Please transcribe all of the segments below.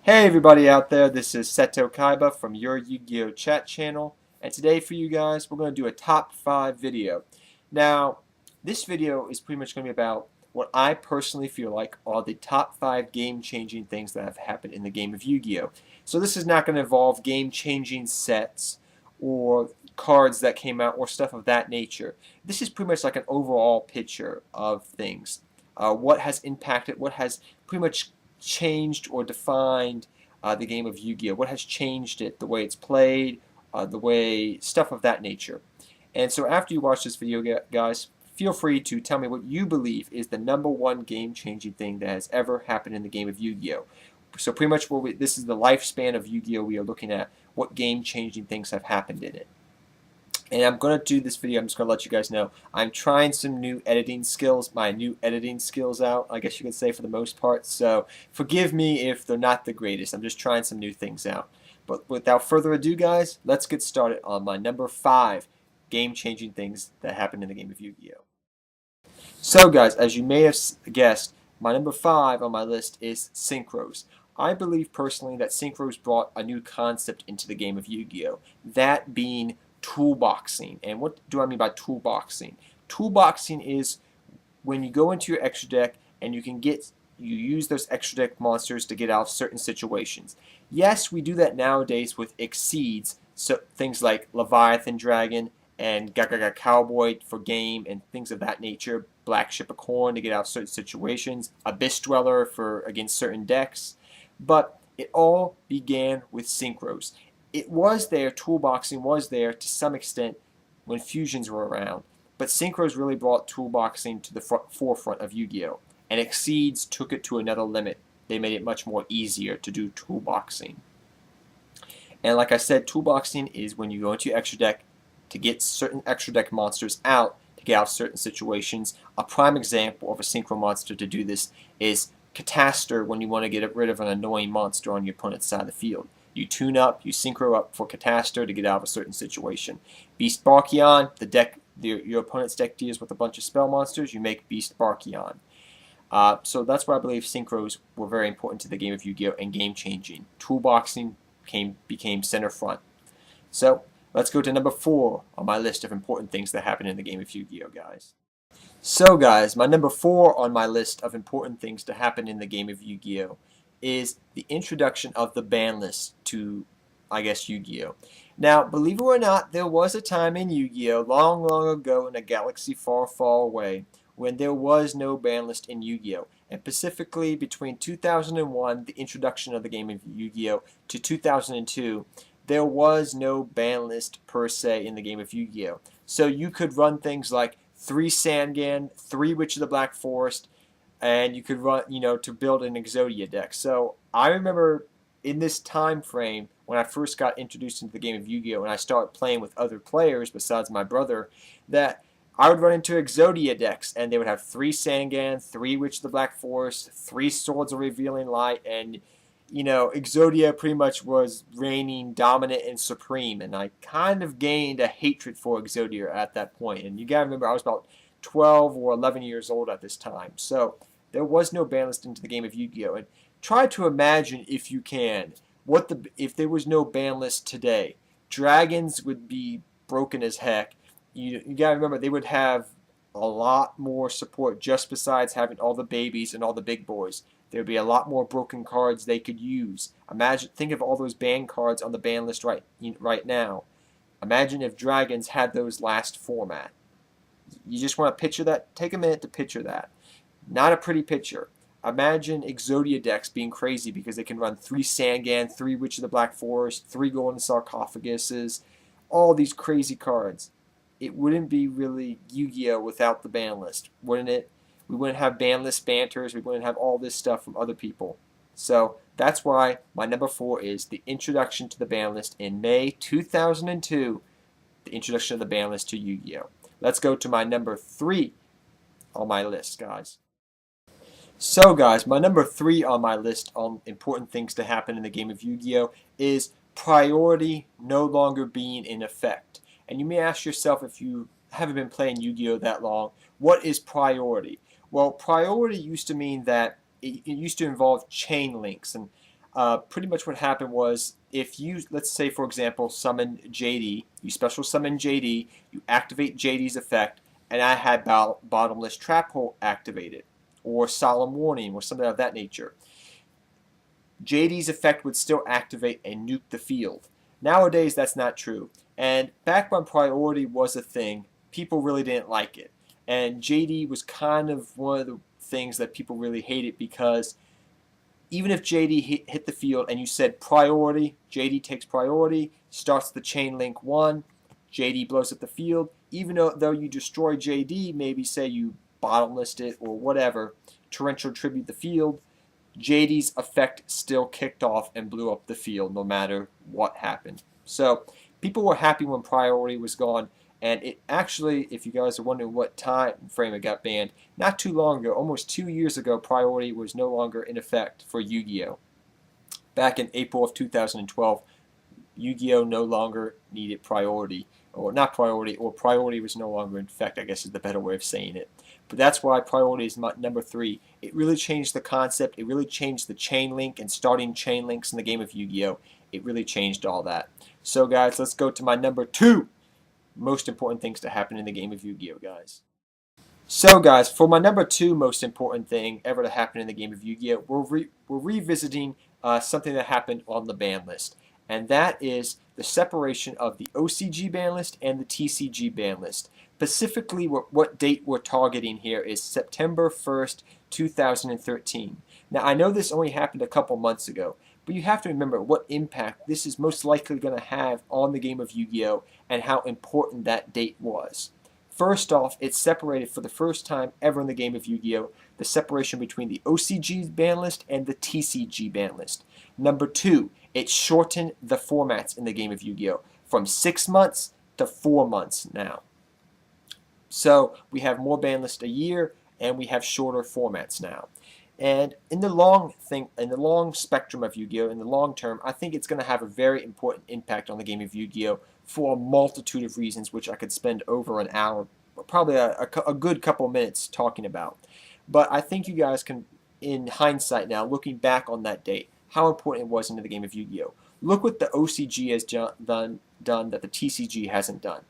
Hey everybody out there, this is Seto Kaiba from your Yu-Gi-Oh! Chat channel, and today for you guys we're going to do a top 5 video. Now, this video is pretty much going to be about what I personally feel like are the top 5 game-changing things that have happened in the game of Yu-Gi-Oh! So this is not going to involve game-changing sets or cards that came out or stuff of that nature. This is pretty much like an overall picture of things. What has impacted, what has pretty much changed or defined the game of Yu-Gi-Oh? What has changed it, the way it's played, the way, stuff of that nature. And so after you watch this video, guys, feel free to tell me what you believe is the #1 game-changing thing that has ever happened in the game of Yu-Gi-Oh! So pretty much this is the lifespan of Yu-Gi-Oh! We are looking at what game-changing things have happened in it. And I'm going to do this video, I'm just going to let you guys know, I'm trying some new editing skills, my new editing skills out, I guess you could say, for the most part. So forgive me if they're not the greatest. I'm just trying some new things out. But without further ado, guys, let's get started on my #5 game-changing things that happened in the game of Yu-Gi-Oh! So guys, as you may have guessed, my #5 on my list is synchros. I believe personally that synchros brought a new concept into the game of Yu-Gi-Oh! That being toolboxing. And what do I mean by toolboxing? Toolboxing is when you go into your extra deck and you use those extra deck monsters to get out of certain situations. Yes, we do that nowadays with exceeds, so things like Leviathan Dragon and Gaga Cowboy for game and things of that nature, Black Ship of Corn to get out of certain situations, Abyss Dweller for against certain decks. But it all began with synchros. It was there, toolboxing was there to some extent when fusions were around, but synchros really brought toolboxing to the forefront of Yu-Gi-Oh! And exceeds took it to another limit. They made it much more easier to do toolboxing. And like I said, toolboxing is when you go into your extra deck to get certain extra deck monsters out to get out of certain situations. A prime example of a synchro monster to do this is Cataster when you want to get rid of an annoying monster on your opponent's side of the field. You tune up, you synchro up for Cataster to get out of a certain situation. Beast Barkion, your opponent's deck deals with a bunch of spell monsters, you make Beast Barkion. So that's why I believe synchros were very important to the game of Yu-Gi-Oh! And game-changing. Toolboxing became center front. So let's go to #4 on my list of important things that happened in the game of Yu-Gi-Oh! Guys. So guys, my #4 on my list of important things to happen in the game of Yu-Gi-Oh! Is the introduction of the ban list to, I guess, Yu-Gi-Oh! Now, believe it or not, there was a time in Yu-Gi-Oh! Long, long ago in a galaxy far, far away when there was no ban list in Yu-Gi-Oh! And specifically between 2001, the introduction of the game of Yu-Gi-Oh! To 2002, there was no ban list per se in the game of Yu-Gi-Oh! So you could run things like 3 Sangan, 3 Witch of the Black Forest, and you could run, to build an Exodia deck. So I remember in this time frame when I first got introduced into the game of Yu-Gi-Oh! And I started playing with other players besides my brother, that I would run into Exodia decks, and they would have 3 Sangan, 3 Witch of the Black Forest, 3 Swords of Revealing Light, and Exodia pretty much was reigning dominant and supreme, and I kind of gained a hatred for Exodia at that point. And you gotta remember, I was about 12 or 11 years old at this time. So there was no ban list into the game of Yu-Gi-Oh! And try to imagine, if you can, if there was no ban list today. Dragons would be broken as heck. You gotta remember, they would have a lot more support just besides having all the babies and all the big boys. There would be a lot more broken cards they could use. Think of all those ban cards on the ban list right now. Imagine if Dragons had those last format. You just want to picture that. Take a minute to picture that. Not a pretty picture. Imagine Exodia decks being crazy because they can run 3 Sangan, 3 Witch of the Black Forest, 3 Golden Sarcophaguses, all these crazy cards. It wouldn't be really Yu-Gi-Oh! Without the ban list, wouldn't it? We wouldn't have ban list banters. We wouldn't have all this stuff from other people. So that's why my #4 is the introduction to the ban list in May 2002. The introduction of the ban list to Yu-Gi-Oh! Let's go to my #3 on my list, guys. So guys, my #3 on my list on important things to happen in the game of Yu-Gi-Oh! Is priority no longer being in effect. And you may ask yourself, if you haven't been playing Yu-Gi-Oh! That long, what is priority? Well, priority used to mean that it used to involve chain links, and Pretty much what happened was, if you, let's say for example, summon JD, you special summon JD, you activate JD's effect, and I had Bottomless Trap Hole activated, or Solemn Warning, or something of that nature. JD's effect would still activate and nuke the field. Nowadays, that's not true. And back when priority was a thing, people really didn't like it. And JD was kind of one of the things that people really hated, because even if JD hit the field and you said priority, JD takes priority, starts the chain link 1, JD blows up the field, even though you destroy JD, maybe say you bottomlessed it or whatever, torrential tribute the field, JD's effect still kicked off and blew up the field no matter what happened. So people were happy when priority was gone, and it actually, if you guys are wondering what time frame it got banned, not too long ago, almost 2 years ago, priority was no longer in effect for Yu-Gi-Oh! Back in April of 2012, Yu-Gi-Oh! No longer needed priority, or not priority, or priority was no longer in effect, I guess is the better way of saying it. But that's why priority is number 3. It really changed the concept. It really changed the chain link and starting chain links in the game of Yu-Gi-Oh! It really changed all that. So guys, let's go to my number 2 most important things to happen in the game of Yu-Gi-Oh! Guys. So guys, for my number 2 most important thing ever to happen in the game of Yu-Gi-Oh! We're revisiting something that happened on the ban list. And that is the separation of the OCG ban list and the TCG ban list. Specifically, what date we're targeting here is September 1st, 2013. Now, I know this only happened a couple months ago, but you have to remember what impact this is most likely going to have on the game of Yu-Gi-Oh! And how important that date was. First off, it separated for the first time ever in the game of Yu-Gi-Oh! The separation between the OCG ban list and the TCG ban list. Number 2, it shortened the formats in the game of Yu-Gi-Oh! From 6 months to 4 months now. So we have more ban lists a year, and we have shorter formats now. And in the long spectrum of Yu-Gi-Oh!, in the long term, I think it's going to have a very important impact on the game of Yu-Gi-Oh! For a multitude of reasons, which I could spend over an hour, probably a good couple minutes talking about. But I think you guys can, in hindsight now, looking back on that date, how important it was into the game of Yu-Gi-Oh! Look what the OCG has done that the TCG hasn't done.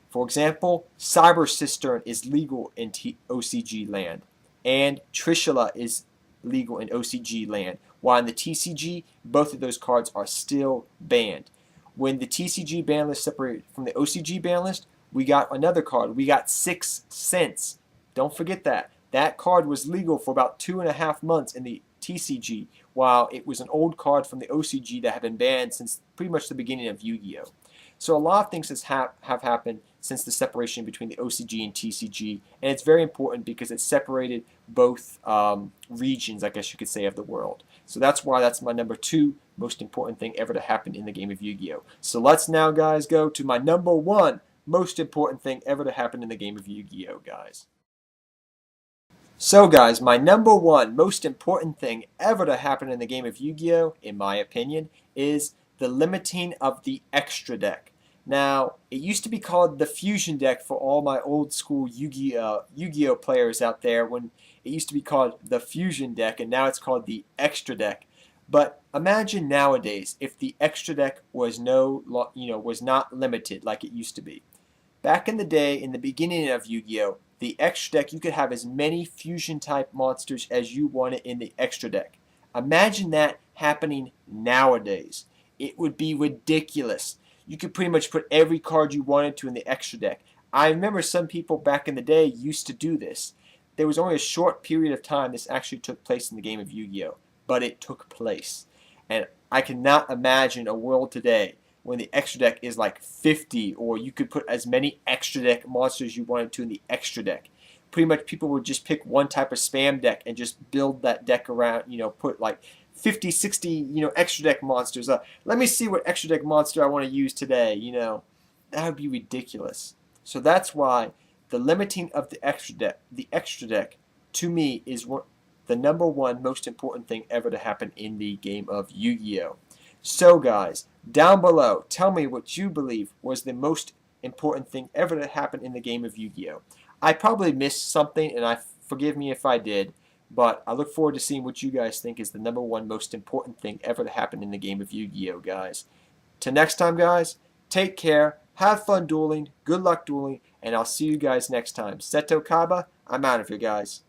For example, Cyber Cistern is legal in OCG land, and Trishula is legal in OCG land, while in the TCG, both of those cards are still banned. When the TCG ban list separated from the OCG ban list, we got another card. We got 6 cents. Don't forget that. That card was legal for about 2.5 months in the TCG, while it was an old card from the OCG that had been banned since pretty much the beginning of Yu-Gi-Oh! So a lot of things have happened since the separation between the OCG and TCG, and it's very important because it separated both regions, I guess you could say, of the world. So that's why that's my number 2 most important thing ever to happen in the game of Yu-Gi-Oh! So let's now, guys, go to my number 1 most important thing ever to happen in the game of Yu-Gi-Oh! Guys. So guys, my number 1 most important thing ever to happen in the game of Yu-Gi-Oh!, in my opinion, is the limiting of the extra deck. Now, it used to be called the Fusion deck for all my old school Yu-Gi-Oh! Players out there, when it used to be called the Fusion deck, and now it's called the Extra deck. But imagine nowadays if the Extra deck was was not limited like it used to be. Back in the day, in the beginning of Yu-Gi-Oh!, the Extra deck, you could have as many Fusion type monsters as you wanted in the Extra deck. Imagine that happening nowadays. It would be ridiculous. You could pretty much put every card you wanted to in the Extra deck. I remember some people back in the day used to do this. There was only a short period of time this actually took place in the game of Yu-Gi-Oh! But it took place. And I cannot imagine a world today when the Extra deck is like 50, or you could put as many Extra deck monsters you wanted to in the Extra deck. Pretty much people would just pick one type of spam deck and just build that deck around, put like 50, 60, Extra deck monsters. Let me see what Extra deck monster I want to use today, That would be ridiculous. So that's why the limiting of the Extra deck, to me, is the number 1 most important thing ever to happen in the game of Yu-Gi-Oh! So guys, down below, tell me what you believe was the most important thing ever to happen in the game of Yu-Gi-Oh! I probably missed something, and forgive me if I did, But I look forward to seeing what you guys think is the #1 most important thing ever to happen in the game of Yu-Gi-Oh, guys. Till next time, guys, take care, have fun dueling, good luck dueling, and I'll see you guys next time. Seto Kaiba, I'm out of here, guys.